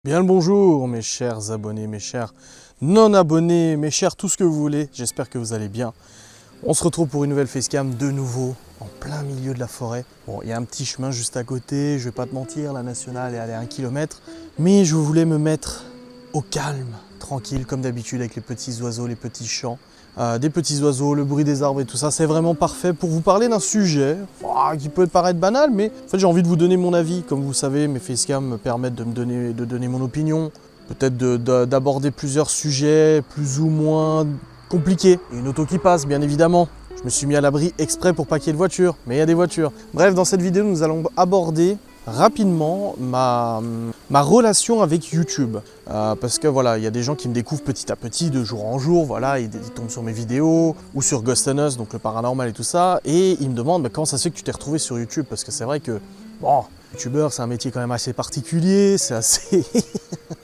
Bien le bonjour mes chers abonnés, mes chers non-abonnés, mes chers tout ce que vous voulez, j'espère que vous allez bien. On se retrouve pour une nouvelle facecam de nouveau en plein milieu de la forêt. Bon, il y a un petit chemin juste à côté, je vais pas te mentir, la nationale est allée à 1 km, mais je voulais me mettre au calme, tranquille comme d'habitude avec les petits oiseaux, les petits chants. Des petits oiseaux, le bruit des arbres et tout ça, c'est vraiment parfait pour vous parler d'un sujet qui peut paraître banal, mais en fait j'ai envie de vous donner mon avis. Comme vous savez, mes facecams me permettent de donner mon opinion, peut-être d'aborder plusieurs sujets plus ou moins compliqués. Et une auto qui passe, bien évidemment. Je me suis mis à l'abri exprès pour pas qu'il y ait de voitures, mais il y a des voitures. Bref, dans cette vidéo, nous allons aborder rapidement ma relation avec YouTube. Parce que voilà, il y a des gens qui me découvrent petit à petit, de jour en jour, voilà, ils tombent sur mes vidéos ou sur Ghost and Us, donc le paranormal et tout ça, et ils me demandent comment ça se fait que tu t'es retrouvé sur YouTube, parce que c'est vrai que, bon, youtubeur c'est un métier quand même assez particulier, c'est assez,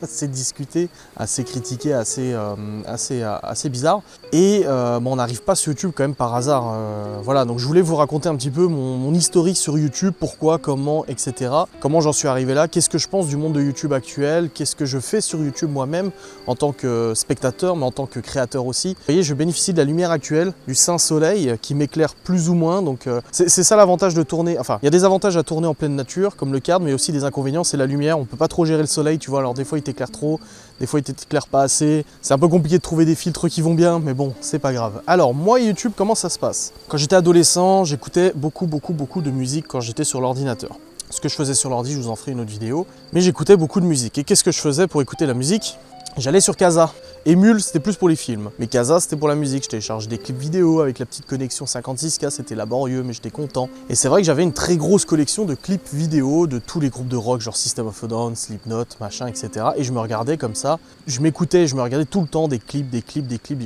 assez discuté, assez critiqué, assez bizarre, et bon, on n'arrive pas sur YouTube quand même par hasard, voilà, donc je voulais vous raconter un petit peu mon historique sur YouTube, pourquoi, comment, etc. Comment j'en suis arrivé là, qu'est-ce que je pense du monde de YouTube actuel, qu'est-ce que je fais sur YouTube moi-même en tant que spectateur, mais en tant que créateur aussi. Vous voyez, je bénéficie de la lumière actuelle, du saint soleil qui m'éclaire plus ou moins, donc c'est ça l'avantage de tourner, enfin, il y a des avantages à tourner en pleine nature, comme le cadre, mais aussi des inconvénients, c'est la lumière, on peut pas trop gérer le soleil, tu vois, alors des fois il t'éclaire trop, des fois il t'éclaire pas assez, c'est un peu compliqué de trouver des filtres qui vont bien, mais bon, c'est pas grave. Alors, moi YouTube, comment ça se passe? Quand j'étais adolescent, j'écoutais beaucoup de musique quand j'étais sur l'ordinateur. Ce que je faisais sur l'ordi, je vous en ferai une autre vidéo, mais j'écoutais beaucoup de musique. Et qu'est-ce que je faisais pour écouter la musique? J'allais sur Casa. Emule, c'était plus pour les films, mais Casa, c'était pour la musique. Je téléchargeais des clips vidéo avec la petite connexion 56K, c'était laborieux, mais j'étais content. Et c'est vrai que j'avais une très grosse collection de clips vidéo de tous les groupes de rock, genre System of a Down, Slipknot, machin, etc. Et je me regardais comme ça, je m'écoutais, je me regardais tout le temps des clips.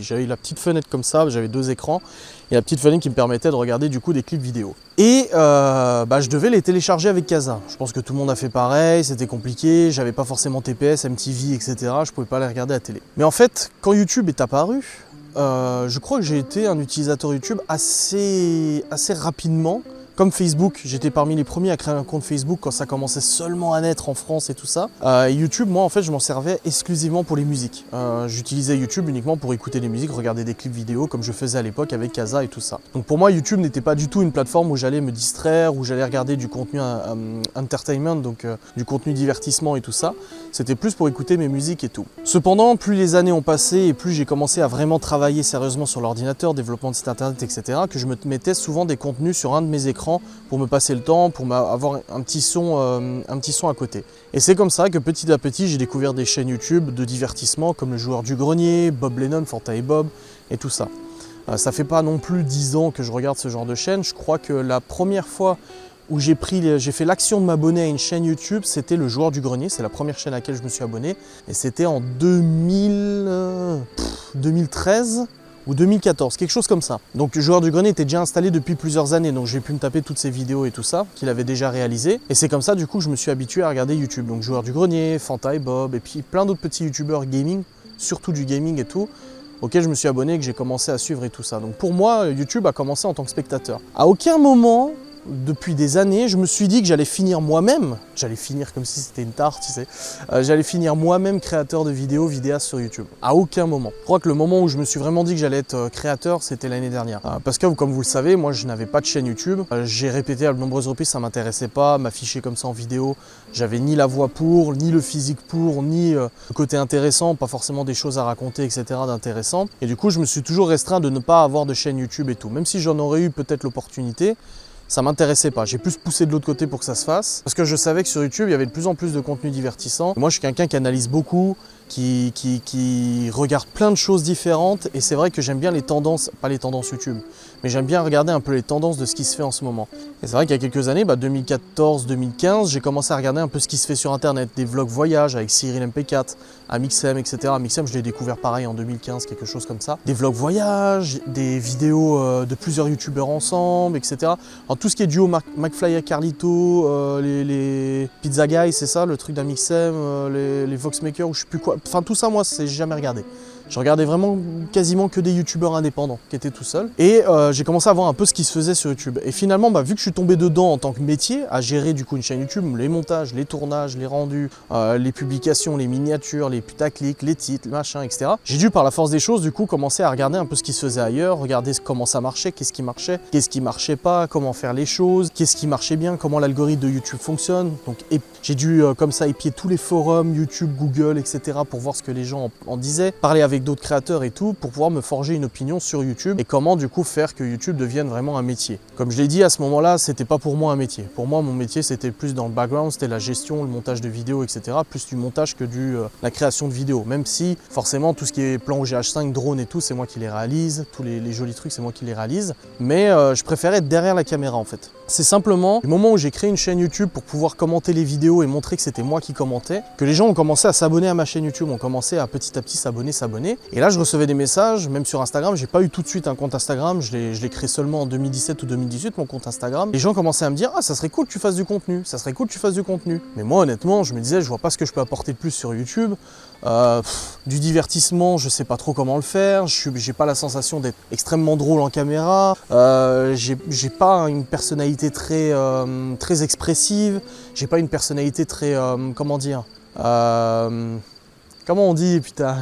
J'avais la petite fenêtre comme ça, j'avais 2 écrans, et la petite fenêtre qui me permettait de regarder du coup des clips vidéo. Et je devais les télécharger avec Casa. Je pense que tout le monde a fait pareil, c'était compliqué, j'avais pas forcément TPS, MTV, etc. Je pouvais pas les regarder à la télé. Mais en fait, quand YouTube est apparu, je crois que j'ai été un utilisateur YouTube assez rapidement. Comme Facebook, j'étais parmi les premiers à créer un compte Facebook quand ça commençait seulement à naître en France et tout ça. Et YouTube, moi en fait, je m'en servais exclusivement pour les musiques. J'utilisais YouTube uniquement pour écouter des musiques, regarder des clips vidéo comme je faisais à l'époque avec Casa et tout ça. Donc pour moi, YouTube n'était pas du tout une plateforme où j'allais me distraire, où j'allais regarder du contenu entertainment, donc du contenu divertissement et tout ça. C'était plus pour écouter mes musiques et tout. Cependant, plus les années ont passé et plus j'ai commencé à vraiment travailler sérieusement sur l'ordinateur, développement de site internet, etc., que je me mettais souvent des contenus sur un de mes écrans pour me passer le temps, pour avoir un petit son à côté. Et c'est comme ça que petit à petit j'ai découvert des chaînes YouTube de divertissement comme Le Joueur du Grenier, Bob Lennon, Fanta et Bob et tout ça. Ça fait pas non plus 10 ans que je regarde ce genre de chaîne. Je crois que la première fois où j'ai fait l'action de m'abonner à une chaîne YouTube, c'était Le Joueur du Grenier, c'est la première chaîne à laquelle je me suis abonné, et c'était en 2013 ou 2014, quelque chose comme ça. Donc le Joueur du Grenier était déjà installé depuis plusieurs années, donc j'ai pu me taper toutes ces vidéos et tout ça, qu'il avait déjà réalisé, et c'est comme ça du coup que je me suis habitué à regarder YouTube. Donc Joueur du Grenier, Fanta et Bob, et puis plein d'autres petits youtubeurs gaming, surtout du gaming et tout, auquel je me suis abonné et que j'ai commencé à suivre et tout ça. Donc pour moi, YouTube a commencé en tant que spectateur. À aucun moment, depuis des années, je me suis dit que j'allais finir moi-même, j'allais finir comme si c'était une tarte, tu sais, j'allais finir moi-même créateur de vidéos, vidéaste sur YouTube. À aucun moment. Je crois que le moment où je me suis vraiment dit que j'allais être créateur, c'était l'année dernière. Parce que, comme vous le savez, moi je n'avais pas de chaîne YouTube. J'ai répété à de nombreuses reprises, ça m'intéressait pas, m'afficher comme ça en vidéo. J'avais ni la voix pour, ni le physique pour, ni le côté intéressant, pas forcément des choses à raconter, etc. d'intéressant. Et du coup, je me suis toujours restreint de ne pas avoir de chaîne YouTube et tout. Même si j'en aurais eu peut-être l'opportunité, ça m'intéressait pas. J'ai plus poussé de l'autre côté pour que ça se fasse, parce que je savais que sur YouTube, il y avait de plus en plus de contenu divertissant. Moi, je suis quelqu'un qui analyse beaucoup, qui regarde plein de choses différentes, et c'est vrai que j'aime bien les tendances, pas les tendances YouTube, mais j'aime bien regarder un peu les tendances de ce qui se fait en ce moment. Et c'est vrai qu'il y a quelques années, 2014-2015, j'ai commencé à regarder un peu ce qui se fait sur Internet, des vlogs voyage avec Cyril MP4, Amixem, etc. Amixem, je l'ai découvert pareil en 2015, quelque chose comme ça. Des vlogs voyage, des vidéos de plusieurs youtubeurs ensemble, etc. Alors, tout ce qui est duo McFly et Carlito, les Pizza Guys, c'est ça, le truc d'Amixem, les Voxmaker ou je sais plus quoi. Enfin tout ça, moi, j'ai jamais regardé. Je regardais vraiment quasiment que des youtubeurs indépendants qui étaient tout seuls. Et j'ai commencé à voir un peu ce qui se faisait sur YouTube. Et finalement, vu que je suis tombé dedans en tant que métier, à gérer du coup une chaîne YouTube, les montages, les tournages, les rendus, les publications, les miniatures, les putaclics, les titres, les machins, etc. J'ai dû par la force des choses du coup commencer à regarder un peu ce qui se faisait ailleurs, regarder comment ça marchait, qu'est-ce qui marchait pas, comment faire les choses, qu'est-ce qui marchait bien, comment l'algorithme de YouTube fonctionne. Donc j'ai dû comme ça épier tous les forums, YouTube, Google, etc. pour voir ce que les gens en disaient, parler avec d'autres créateurs et tout, pour pouvoir me forger une opinion sur YouTube et comment du coup faire que YouTube devienne vraiment un métier. Comme je l'ai dit, à ce moment-là, c'était pas pour moi un métier. Pour moi, mon métier, c'était plus dans le background, c'était la gestion, le montage de vidéos, etc. Plus du montage que la création de vidéos. Même si, forcément, tout ce qui est plan GH5, drone et tout, c'est moi qui les réalise. Tous les jolis trucs, c'est moi qui les réalise. Mais je préférais être derrière la caméra, en fait. C'est simplement, du moment où j'ai créé une chaîne YouTube pour pouvoir commenter les vidéos et montrer que c'était moi qui commentais, que les gens ont commencé à s'abonner à ma chaîne YouTube, ont commencé à petit s'abonner. Et là, je recevais des messages, même sur Instagram. J'ai pas eu tout de suite un compte Instagram. Je l'ai créé seulement en 2017 ou 2018, mon compte Instagram. Les gens commençaient à me dire « Ah, ça serait cool que tu fasses du contenu. Ça serait cool que tu fasses du contenu. » Mais moi, honnêtement, je me disais « Je vois pas ce que je peux apporter de plus sur YouTube. Du divertissement, je sais pas trop comment le faire. J'ai pas la sensation d'être extrêmement drôle en caméra. J'ai pas une personnalité très expressive. J'ai pas une personnalité très... comment dire comment on dit, putain,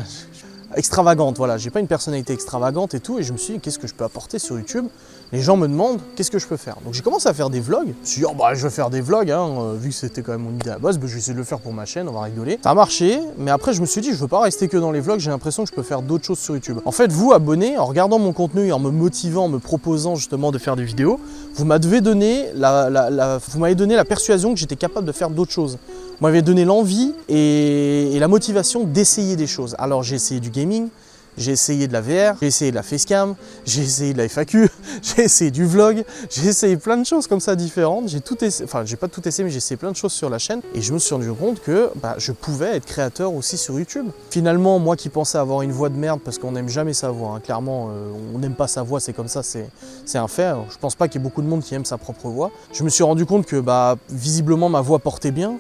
extravagante, voilà, j'ai pas une personnalité extravagante et tout, et je me suis dit, qu'est-ce que je peux apporter sur YouTube? Les gens me demandent, qu'est-ce que je peux faire? Donc j'ai commencé à faire des vlogs, je me suis dit, oh, je vais faire des vlogs, vu que c'était quand même mon idée à la base, je vais essayer de le faire pour ma chaîne, on va rigoler. Ça a marché, mais après je me suis dit, je veux pas rester que dans les vlogs, j'ai l'impression que je peux faire d'autres choses sur YouTube. En fait, vous, abonnés, en regardant mon contenu et en me motivant, en me proposant justement de faire des vidéos, vous m'avez donné la persuasion que j'étais capable de faire d'autres choses. Vous m'avez donné l'envie et la motivation d'essayer des choses. Alors j'ai essayé du gaming, j'ai essayé de la VR, j'ai essayé de la facecam, j'ai essayé de la FAQ, j'ai essayé du vlog, j'ai essayé plein de choses comme ça différentes. J'ai tout essayé, enfin j'ai pas tout essayé, mais j'ai essayé plein de choses sur la chaîne et je me suis rendu compte que je pouvais être créateur aussi sur YouTube. Finalement, moi qui pensais avoir une voix de merde, parce qu'on n'aime jamais sa voix, clairement on n'aime pas sa voix, c'est comme ça, c'est un fait. Je pense pas qu'il y ait beaucoup de monde qui aime sa propre voix. Je me suis rendu compte que visiblement ma voix portait bien,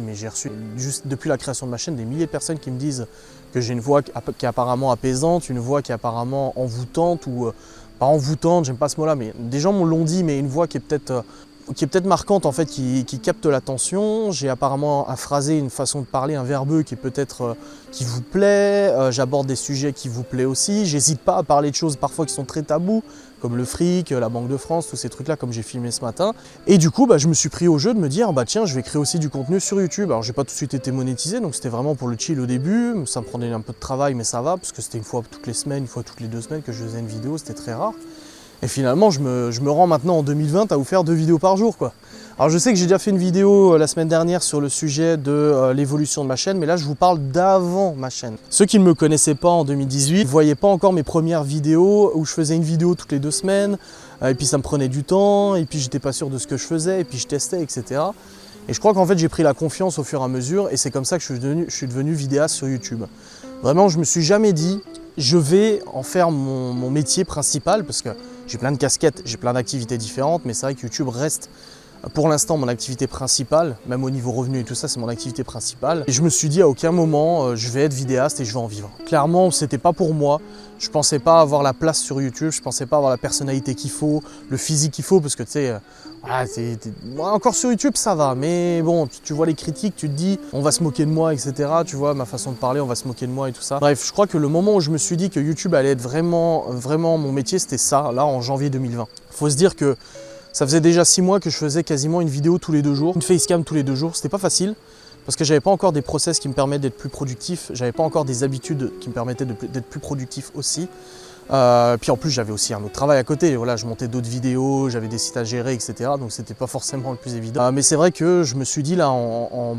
mais j'ai reçu juste depuis la création de ma chaîne des milliers de personnes qui me disent que j'ai une voix qui est apparemment apaisante, une voix qui est apparemment envoûtante, ou pas envoûtante, j'aime pas ce mot-là, mais des gens me l'ont dit, mais une voix qui est peut-être marquante en fait, qui capte l'attention. J'ai apparemment un phrasé, une façon de parler, un verbeux qui est peut-être qui vous plaît. J'aborde des sujets qui vous plaît aussi. J'hésite pas à parler de choses parfois qui sont très tabous, comme le fric, la Banque de France, tous ces trucs-là, comme j'ai filmé ce matin. Et du coup, je me suis pris au jeu de me dire, tiens, je vais créer aussi du contenu sur YouTube. Alors, j'ai pas tout de suite été monétisé, donc c'était vraiment pour le chill au début. Ça me prenait un peu de travail, mais ça va, parce que c'était une fois toutes les semaines, une fois toutes les 2 semaines que je faisais une vidéo, c'était très rare. Et finalement, je me rends maintenant en 2020 à vous faire 2 vidéos par jour, quoi. Alors je sais que j'ai déjà fait une vidéo la semaine dernière sur le sujet de l'évolution de ma chaîne, mais là je vous parle d'avant ma chaîne. Ceux qui ne me connaissaient pas en 2018 ne voyaient pas encore mes premières vidéos où je faisais une vidéo toutes les 2 semaines, et puis ça me prenait du temps, et puis j'étais pas sûr de ce que je faisais, et puis je testais, etc. Et je crois qu'en fait j'ai pris la confiance au fur et à mesure, et c'est comme ça que je suis devenu vidéaste sur YouTube. Vraiment, je me suis jamais dit, je vais en faire mon métier principal, parce que j'ai plein de casquettes, j'ai plein d'activités différentes, mais c'est vrai que YouTube reste pour l'instant mon activité principale, même au niveau revenu et tout ça, c'est mon activité principale. Et je me suis dit à aucun moment, je vais être vidéaste et je vais en vivre. Clairement, c'était pas pour moi. Je pensais pas avoir la place sur YouTube, je pensais pas avoir la personnalité qu'il faut, le physique qu'il faut, parce que tu sais, voilà, encore sur YouTube ça va, mais bon, tu vois les critiques, tu te dis on va se moquer de moi, etc. Tu vois ma façon de parler, on va se moquer de moi et tout ça. Bref, je crois que le moment où je me suis dit que YouTube allait être vraiment mon métier, c'était ça, là en janvier 2020. Faut se dire que ça faisait déjà 6 mois que je faisais quasiment une vidéo tous les 2 jours, une facecam tous les 2 jours. C'était pas facile parce que j'avais pas encore des process qui me permettent d'être plus productif, j'avais pas encore des habitudes qui me permettaient d'être plus productif aussi. Puis en plus j'avais aussi un autre travail à côté, voilà, je montais d'autres vidéos, j'avais des sites à gérer, etc. Donc c'était pas forcément le plus évident. Mais c'est vrai que je me suis dit là en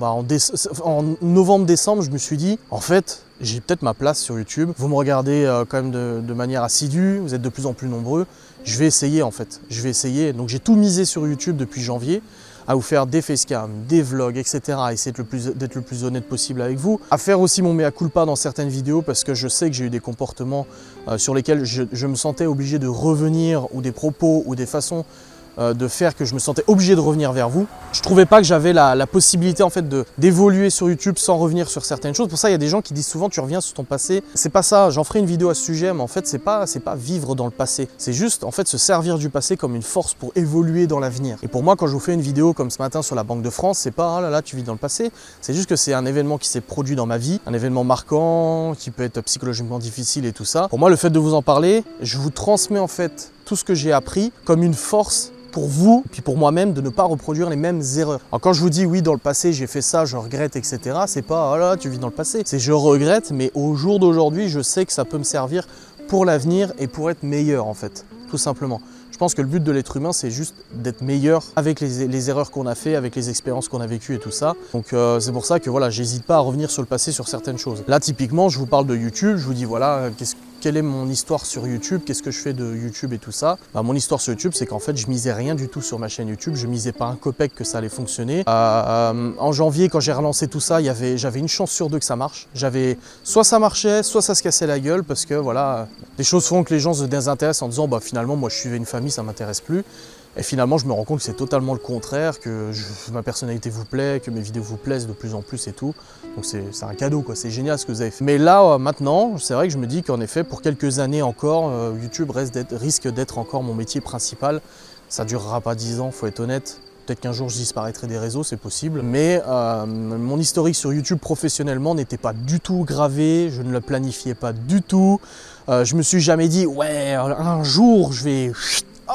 novembre-décembre, je me suis dit en fait j'ai peut-être ma place sur YouTube. Vous me regardez quand même de manière assidue, vous êtes de plus en plus nombreux. Je vais essayer en fait, je vais essayer. Donc j'ai tout misé sur YouTube depuis janvier, à vous faire des facecams, des vlogs, etc. À essayer d'être le plus honnête possible avec vous. À faire aussi mon mea culpa dans certaines vidéos parce que je sais que j'ai eu des comportements sur lesquels je me sentais obligé de revenir, ou des propos ou des façons de faire que je me sentais obligé de revenir vers vous. Je trouvais pas que j'avais la possibilité en fait d'évoluer sur YouTube sans revenir sur certaines choses. Pour ça, il y a des gens qui disent souvent tu reviens sur ton passé. C'est pas ça, j'en ferai une vidéo à ce sujet, mais en fait, c'est pas vivre dans le passé. C'est juste en fait se servir du passé comme une force pour évoluer dans l'avenir. Et pour moi, quand je vous fais une vidéo comme ce matin sur la Banque de France, c'est pas oh là là, tu vis dans le passé. C'est juste que c'est un événement qui s'est produit dans ma vie, un événement marquant, qui peut être psychologiquement difficile et tout ça. Pour moi, le fait de vous en parler, je vous transmets en fait tout ce que j'ai appris comme une force pour vous, puis pour moi-même, de ne pas reproduire les mêmes erreurs. Alors quand je vous dis oui, dans le passé, j'ai fait ça, je regrette, etc., c'est pas oh là, tu vis dans le passé. C'est je regrette, mais au jour d'aujourd'hui, je sais que ça peut me servir pour l'avenir et pour être meilleur en fait, tout simplement. Je pense que le but de l'être humain, c'est juste d'être meilleur avec les erreurs qu'on a fait, avec les expériences qu'on a vécues et tout ça. Donc c'est pour ça que voilà, j'hésite pas à revenir sur le passé sur certaines choses. Là, typiquement, je vous parle de YouTube, je vous dis voilà, quelle est mon histoire sur YouTube, qu'est-ce que je fais de YouTube et tout ça. Bah, mon histoire sur YouTube, c'est qu'en fait, je misais rien du tout sur ma chaîne YouTube, je misais pas un copec que ça allait fonctionner. En janvier, quand j'ai relancé tout ça, j'avais une chance sur deux que ça marche. Soit ça marchait, soit ça se cassait la gueule, parce que voilà, les choses font que les gens se désintéressent en disant bah finalement, moi je suivais une famille, ça m'intéresse plus. Et finalement, je me rends compte que c'est totalement le contraire, que ma personnalité vous plaît, que mes vidéos vous plaisent de plus en plus et tout. Donc c'est un cadeau, quoi. C'est génial ce que vous avez fait. Mais là, maintenant, c'est vrai que je me dis qu'en effet, pour quelques années encore, YouTube risque d'être encore mon métier principal. Ça durera pas 10 ans, faut être honnête. Peut-être qu'un jour je disparaîtrai des réseaux, c'est possible. Mais mon historique sur YouTube professionnellement n'était pas du tout gravé, je ne le planifiais pas du tout. Je me suis jamais dit, ouais, un jour je vais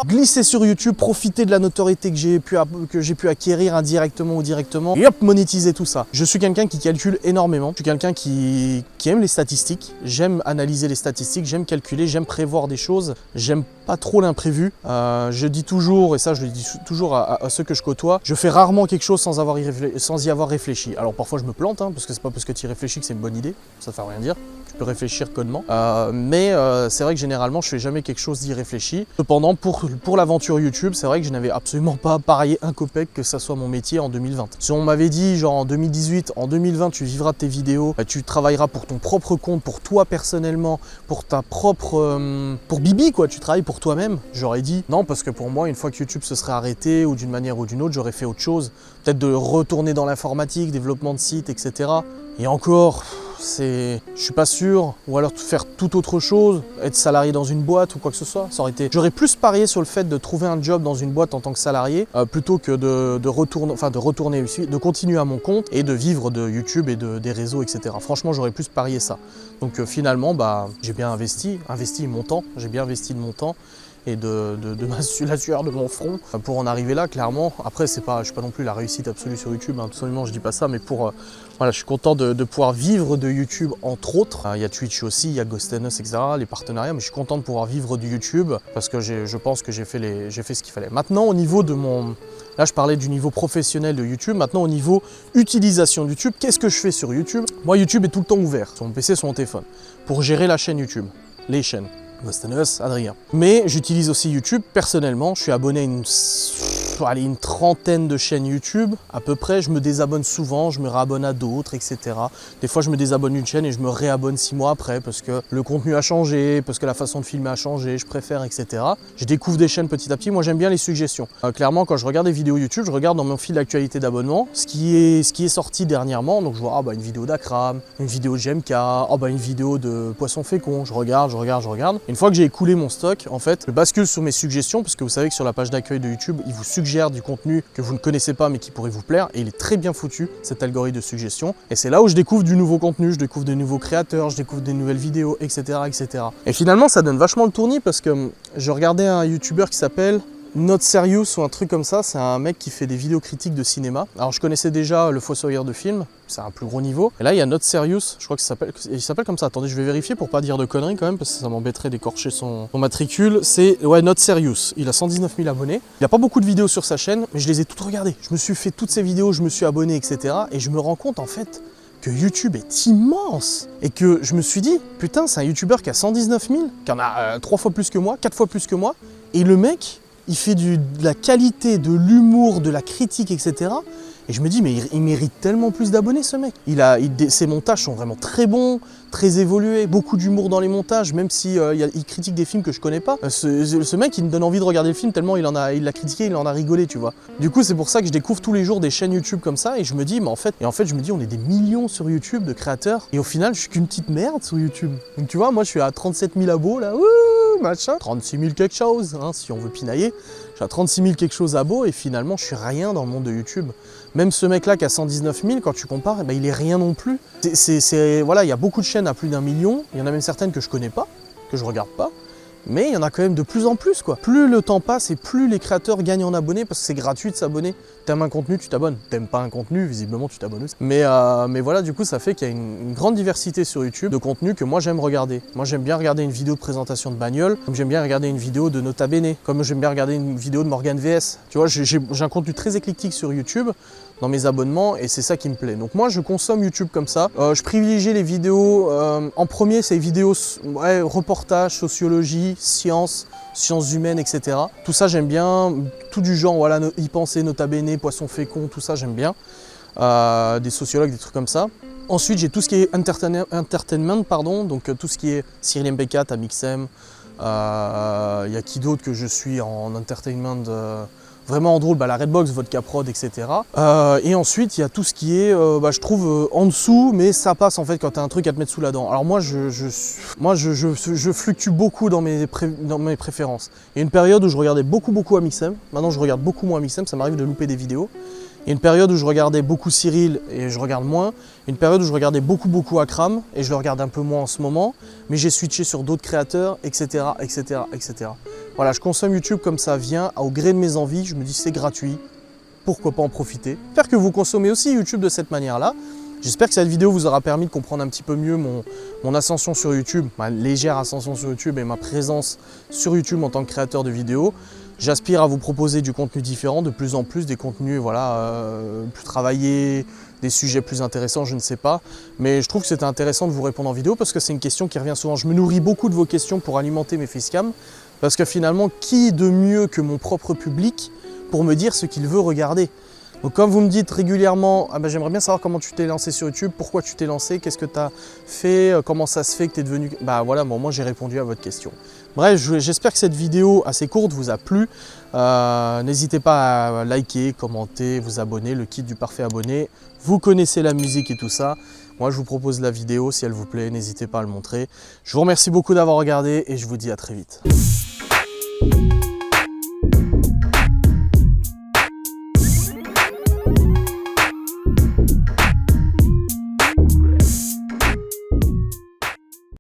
glisser sur YouTube, profiter de la notoriété que j'ai pu acquérir indirectement ou directement et hop, monétiser tout ça. Je suis quelqu'un qui calcule énormément, je suis quelqu'un qui aime les statistiques, j'aime analyser les statistiques, j'aime calculer, j'aime prévoir des choses, j'aime pas trop l'imprévu. Je dis toujours, et ça je le dis toujours à ceux que je côtoie, je fais rarement quelque chose sans y avoir réfléchi. Alors parfois je me plante, parce que c'est pas parce que tu y réfléchis que c'est une bonne idée, ça ne veut rien dire. Tu peux réfléchir connement, mais c'est vrai que généralement je fais jamais quelque chose d'y réfléchi. Cependant pour l'aventure YouTube, c'est vrai que je n'avais absolument pas parié un copec que ça soit mon métier en 2020. Si on m'avait dit genre en 2018, en 2020 tu vivras de tes vidéos, tu travailleras pour ton propre compte, pour toi personnellement, pour ta propre, pour Bibi quoi, tu travailles pour toi-même, j'aurais dit non, parce que pour moi une fois que YouTube se serait arrêté ou d'une manière ou d'une autre, j'aurais fait autre chose, peut-être de retourner dans l'informatique, développement de sites, etc. Et encore, je suis pas sûr, ou alors faire tout autre chose, être salarié dans une boîte ou quoi que ce soit, ça aurait été... J'aurais plus parié sur le fait de trouver un job dans une boîte en tant que salarié, plutôt que de continuer à mon compte et de vivre de YouTube et des réseaux, etc. Franchement, j'aurais plus parié ça. Donc finalement, bah, j'ai bien investi mon temps, j'ai bien investi de mon temps et de la sueur de mon front pour en arriver là, clairement. Après, je suis pas non plus la réussite absolue sur YouTube, absolument, je dis pas ça, mais voilà, je suis content de pouvoir vivre de YouTube, entre autres. Il y a Twitch aussi, il y a Ghost and Us, etc., les partenariats, mais je suis content de pouvoir vivre du YouTube parce que je pense que j'ai fait ce qu'il fallait. Maintenant, au niveau de là, je parlais du niveau professionnel de YouTube. Maintenant, au niveau utilisation de YouTube, qu'est-ce que je fais sur YouTube? Moi, YouTube est tout le temps ouvert, sur mon PC, sur mon téléphone, pour gérer la chaîne YouTube, les chaînes. Ghost and Us, Adrien. Mais j'utilise aussi YouTube personnellement. Je suis abonné à une trentaine de chaînes YouTube à peu près. Je me désabonne souvent, je me réabonne à d'autres, etc. Des fois, je me désabonne d'une chaîne et je me réabonne 6 mois après parce que le contenu a changé, parce que la façon de filmer a changé, je préfère, etc. Je découvre des chaînes petit à petit. Moi, j'aime bien les suggestions. Clairement, quand je regarde des vidéos YouTube, je regarde dans mon fil d'actualité d'abonnement ce qui est sorti dernièrement. Donc, je vois une vidéo d'Akram, une vidéo de GMK, une vidéo de Poisson Fécond. Je regarde. Une fois que j'ai écoulé mon stock, en fait, je bascule sur mes suggestions parce que vous savez que sur la page d'accueil de YouTube, il vous suggère du contenu que vous ne connaissez pas mais qui pourrait vous plaire et il est très bien foutu, cet algorithme de suggestion. Et c'est là où je découvre du nouveau contenu, je découvre des nouveaux créateurs, je découvre des nouvelles vidéos, etc., etc. Et finalement, ça donne vachement le tournis parce que je regardais un YouTuber qui s'appelle Not Serious ou un truc comme ça, c'est un mec qui fait des vidéos critiques de cinéma. Alors je connaissais déjà le Fossoyeur de film, c'est un plus gros niveau. Et là il y a Not Serious, je crois qu'il s'appelle comme ça. Attendez, je vais vérifier pour pas dire de conneries quand même, parce que ça m'embêterait d'écorcher son matricule. C'est Not Serious, il a 119 000 abonnés. Il n'a pas beaucoup de vidéos sur sa chaîne, mais je les ai toutes regardées. Je me suis fait toutes ces vidéos, je me suis abonné, etc. Et je me rends compte en fait que YouTube est immense et que je me suis dit, putain, c'est un YouTuber qui a 119 000, qui en a 3 fois plus que moi, 4 fois plus que moi. Et le mec, il fait de la qualité, de l'humour, de la critique, etc. Et je me dis, mais il mérite tellement plus d'abonnés ce mec. Ses montages sont vraiment très bons, très évolués, beaucoup d'humour dans les montages, même si il critique des films que je connais pas. Ce mec, il me donne envie de regarder le film tellement il l'a critiqué, il en a rigolé, tu vois. Du coup, c'est pour ça que je découvre tous les jours des chaînes YouTube comme ça et je me dis, mais en fait, je me dis, on est des millions sur YouTube de créateurs et au final, je suis qu'une petite merde sur YouTube. Donc tu vois, moi, je suis à 37 000 abos là, ouh, machin, 36 000 quelque chose, hein, si on veut pinailler. Je suis à 36 000 quelque chose abos et finalement, je suis rien dans le monde de YouTube. Même ce mec-là qui a 119 000, quand tu compares, eh ben, il est rien non plus. Voilà, il y a beaucoup de chaînes à plus d'1 million. Il y en a même certaines que je connais pas, que je regarde pas. Mais il y en a quand même de plus en plus, quoi. Plus le temps passe et plus les créateurs gagnent en abonnés parce que c'est gratuit de s'abonner. T'aimes un contenu, tu t'abonnes. T'aimes pas un contenu, visiblement tu t'abonnes aussi. Mais voilà, du coup, ça fait qu'il y a une grande diversité sur YouTube de contenu que moi j'aime regarder. Moi j'aime bien regarder une vidéo de présentation de bagnole, comme j'aime bien regarder une vidéo de Nota Bene, comme j'aime bien regarder une vidéo de Morgan VS. Tu vois, j'ai un contenu très éclectique sur YouTube dans mes abonnements et c'est ça qui me plaît. Donc moi je consomme YouTube comme ça. Je privilégie les vidéos, en premier c'est les vidéos reportages, sociologie, sciences humaines, etc. Tout ça j'aime bien, tout du genre, voilà, y penser, Nota Bene, Poisson fécond, tout ça j'aime bien. Des sociologues, des trucs comme ça. Ensuite j'ai tout ce qui est entertainment, pardon, donc tout ce qui est Cyril MB4, Amixem, y a qui d'autre que je suis en entertainment vraiment drôle, la Redbox, Vodka Prod, etc. Et ensuite, il y a tout ce qui est, je trouve, en dessous, mais ça passe en fait quand tu as un truc à te mettre sous la dent. Alors moi, je fluctue beaucoup dans mes préférences. Il y a une période où je regardais beaucoup Amixem. Maintenant, je regarde beaucoup moins Amixem, ça m'arrive de louper des vidéos. Il y a une période où je regardais beaucoup Cyril et je regarde moins. Une période où je regardais beaucoup Akram et je le regarde un peu moins en ce moment. Mais j'ai switché sur d'autres créateurs, etc., etc., etc. Voilà, je consomme YouTube comme ça vient, au gré de mes envies. Je me dis c'est gratuit, pourquoi pas en profiter. J'espère que vous consommez aussi YouTube de cette manière-là. J'espère que cette vidéo vous aura permis de comprendre un petit peu mieux mon ascension sur YouTube, ma légère ascension sur YouTube et ma présence sur YouTube en tant que créateur de vidéos. J'aspire à vous proposer du contenu différent, de plus en plus, des contenus plus travaillés, des sujets plus intéressants, je ne sais pas. Mais je trouve que c'était intéressant de vous répondre en vidéo parce que c'est une question qui revient souvent. Je me nourris beaucoup de vos questions pour alimenter mes facecams parce que finalement, qui de mieux que mon propre public pour me dire ce qu'il veut regarder? Donc comme vous me dites régulièrement, j'aimerais bien savoir comment tu t'es lancé sur YouTube, pourquoi tu t'es lancé, qu'est-ce que tu as fait, comment ça se fait que tu es devenu... Voilà, moi j'ai répondu à votre question. Bref, j'espère que cette vidéo assez courte vous a plu. N'hésitez pas à liker, commenter, vous abonner, le kit du parfait abonné. Vous connaissez la musique et tout ça. Moi je vous propose la vidéo, si elle vous plaît, n'hésitez pas à le montrer. Je vous remercie beaucoup d'avoir regardé et je vous dis à très vite.